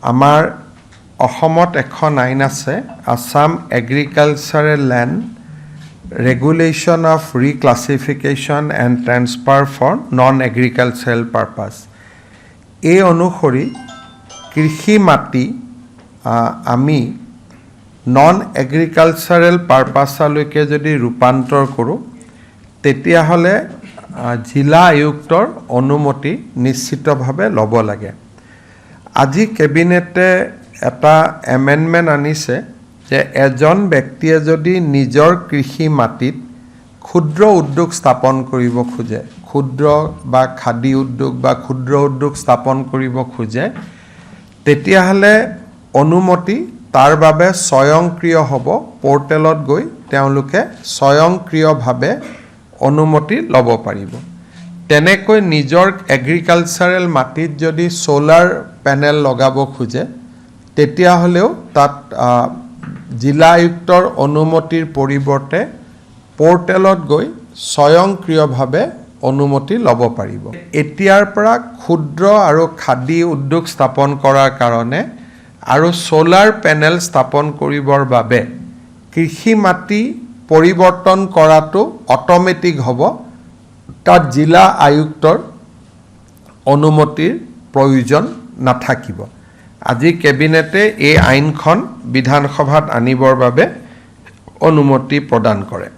আমাৰ অসমত এখন আইন আছে Assam agricultural land regulation of reclassification and transfer for non agricultural purpose. এই অনুসৰি কৃষি মাটি আমি নন এগ্ৰিকালচাৰেল পাৰপাছলৈকে যদি ৰূপান্তৰ কৰোঁ তেতিয়াহ'লে জিলা আয়ুক্তৰ অনুমতি নিশ্চিতভাৱে ল'ব লাগে। আজি কেবিনেটে এটা এমেণ্ডমেণ্ট আনিছে যে এজন ব্যক্তিয়ে যদি নিজৰ কৃষি মাটিত ক্ষুদ্ৰ উদ্যোগ স্থাপন কৰিব খোজে, ক্ষুদ্ৰ বা খাদী উদ্যোগ বা ক্ষুদ্ৰ উদ্যোগ স্থাপন কৰিব খোজে, তেতিয়াহ'লে অনুমতি তাৰ বাবে স্বয়ংক্ৰিয় হ'ব। পৰ্টেলত গৈ তেওঁলোকে স্বয়ংক্ৰিয়ভাৱে অনুমতি ল'ব পাৰিব। তেনেকৈ নিজৰ এগ্ৰিকালচাৰেল মাটিত যদি সোলাৰ পেনেল লগাব খোজে তেতিয়াহ'লেও তাত জিলা আয়ুক্তৰ অনুমতিৰ পৰিৱৰ্তে পৰ্টেলত গৈ স্বয়ংক্ৰিয়ভাৱে অনুমতি ল'ব পাৰিব। এতিয়াৰ পৰা ক্ষুদ্ৰ আৰু খাদী উদ্যোগ স্থাপন কৰাৰ কাৰণে আৰু সোলাৰ পেনেল স্থাপন কৰিবৰ বাবে কৃষি মাটি পৰিৱৰ্তন কৰাটো অট'মেটিক হ'ব। তাত জিলা আয়ুক্তৰ অনুমতিৰ প্ৰয়োজন নাথাকিব। আজি কেবিনেটে এই আইনখন বিধানসভাত আনিবৰ বাবে অনুমতি প্ৰদান কৰে।